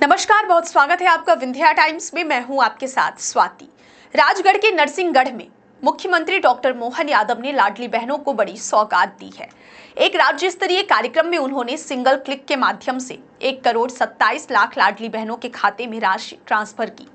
नमस्कार, बहुत स्वागत है आपका विंध्या टाइम्स में। मैं हूं आपके साथ स्वाति। राजगढ़ के नरसिंहगढ़ में मुख्यमंत्री डॉक्टर मोहन यादव ने लाडली बहनों को बड़ी सौगात दी है। एक राज्य स्तरीय कार्यक्रम में उन्होंने सिंगल क्लिक के माध्यम से 1,27,00,000 लाडली बहनों के खाते में राशि ट्रांसफर की।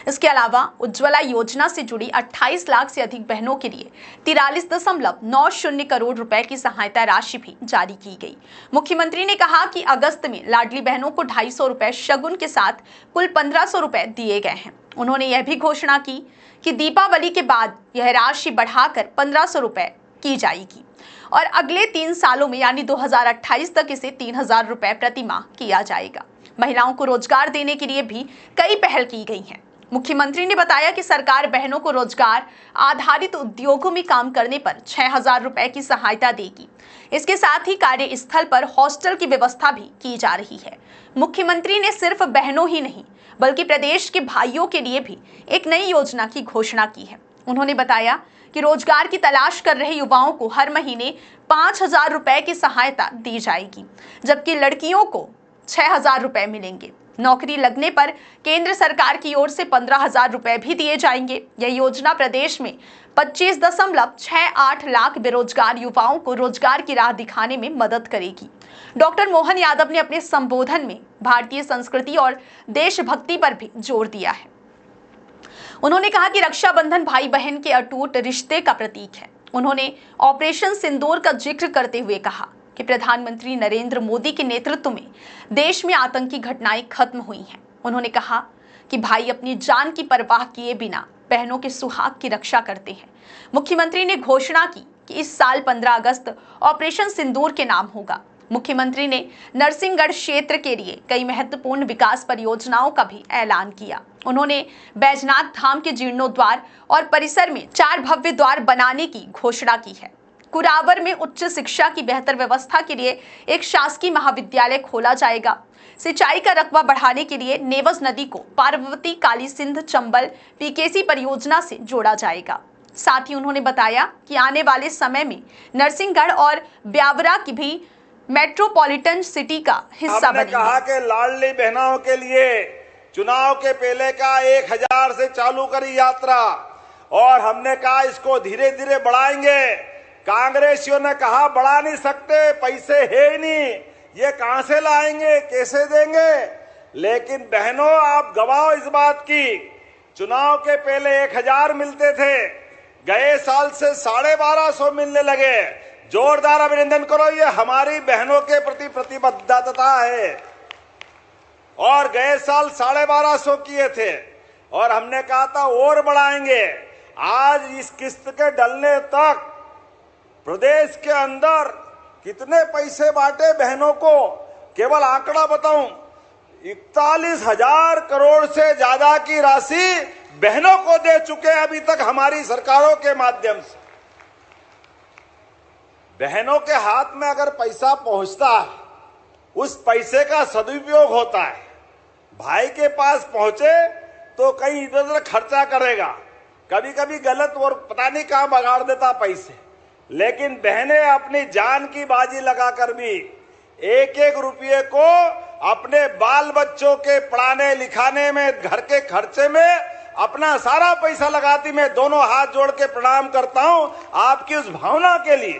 इसके अलावा उज्ज्वला योजना से जुड़ी 28 लाख से अधिक बहनों के लिए 43.90 करोड़ रुपए की सहायता राशि भी जारी की गई। मुख्यमंत्री ने कहा कि अगस्त में लाडली बहनों को 250 रुपए शगुन के साथ कुल 1500 रुपए दिए गए हैं। उन्होंने यह भी घोषणा की कि दीपावली के बाद यह राशि बढ़ाकर 1500 रुपए की जाएगी और अगले 3 सालों में यानी 2028 तक इसे 3000 रुपए प्रति माह किया जाएगा। महिलाओं को रोजगार देने के लिए भी कई पहल की गई हैं। मुख्यमंत्री ने बताया कि सरकार बहनों को रोजगार आधारित उद्योगों में काम करने पर 6000 रुपए की सहायता देगी। इसके साथ ही कार्यस्थल पर हॉस्टल की व्यवस्था भी की जा रही है। मुख्यमंत्री ने सिर्फ बहनों ही नहीं बल्कि प्रदेश के भाइयों के लिए भी एक नई योजना की घोषणा की है। उन्होंने बताया कि रोजगार की तलाश कर रहे युवाओं को हर महीने 5000 रुपए की सहायता दी जाएगी, जबकि लड़कियों को 6000 रुपए मिलेंगे। नौकरी लगने पर केंद्र सरकार की ओर से 15,000 रुपए भी दिए जाएंगे। यह योजना प्रदेश में 25.68 लाख बेरोजगार युवाओं को रोजगार की राह दिखाने में मदद करेगी। डॉक्टर मोहन यादव ने अपने संबोधन में भारतीय संस्कृति और देशभक्ति पर भी जोर दिया है। उन्होंने कहा कि रक्षाबंधन भाई बहन के अटूट रिश्ते का प्रतीक है। उन्होंने ऑपरेशन सिंदूर का जिक्र करते हुए कहा कि प्रधानमंत्री नरेंद्र मोदी के नेतृत्व में देश में आतंकी घटनाएं खत्म हुई हैं। उन्होंने कहा कि भाई अपनी जान की परवाह किए बिना बहनों के सुहाग की रक्षा करते हैं। मुख्यमंत्री ने घोषणा की कि इस साल 15 अगस्त ऑपरेशन सिंदूर के नाम होगा। मुख्यमंत्री ने नरसिंहगढ़ क्षेत्र के लिए कई महत्वपूर्ण विकास परियोजनाओं का भी ऐलान किया। उन्होंने बैजनाथ धाम के जीर्णोद्वार और परिसर में 4 भव्य द्वार बनाने की घोषणा की है। कुरावर में उच्च शिक्षा की बेहतर व्यवस्था के लिए एक शासकीय महाविद्यालय खोला जाएगा। सिंचाई का रकबा बढ़ाने के लिए नेवज नदी को पार्वती काली सिंध चंबल पीकेसी परियोजना से जोड़ा जाएगा। साथ ही उन्होंने बताया कि आने वाले समय में नरसिंहगढ़ और ब्यावरा की भी मेट्रोपॉलिटन सिटी का हिस्सा बनेगी। कहा कि लाडली बहनों के लिए चुनाव के पहले का 1000 से चालू करी यात्रा और हमने कहा इसको धीरे धीरे बढ़ाएंगे। कांग्रेसियों ने कहा बढ़ा नहीं सकते, पैसे है ही नहीं, ये कहां से लाएंगे, कैसे देंगे। लेकिन बहनों आप गवाह इस बात की, चुनाव के पहले 1000 मिलते थे, गए साल से 1250 मिलने लगे। जोरदार अभिनंदन करो, ये हमारी बहनों के प्रति प्रतिबद्धता है। और गए साल 1250 किए थे और हमने कहा था और बढ़ाएंगे। आज इस किस्त के डलने तक प्रदेश के अंदर कितने पैसे बांटे बहनों को, केवल आंकड़ा बताऊं, 41,000 करोड़ से ज्यादा की राशि बहनों को दे चुके हैं अभी तक हमारी सरकारों के माध्यम से। बहनों के हाथ में अगर पैसा पहुंचता है, उस पैसे का सदुपयोग होता है। भाई के पास पहुंचे तो कहीं इधर उधर खर्चा करेगा, कभी कभी गलत और पता नहीं कहां बगाड़ देता पैसे। लेकिन बहनें अपनी जान की बाजी लगाकर भी एक एक रुपये को अपने बाल बच्चों के पढ़ाने लिखाने में, घर के खर्चे में अपना सारा पैसा लगाती। मैं दोनों हाथ जोड़ के प्रणाम करता हूं आपकी उस भावना के लिए।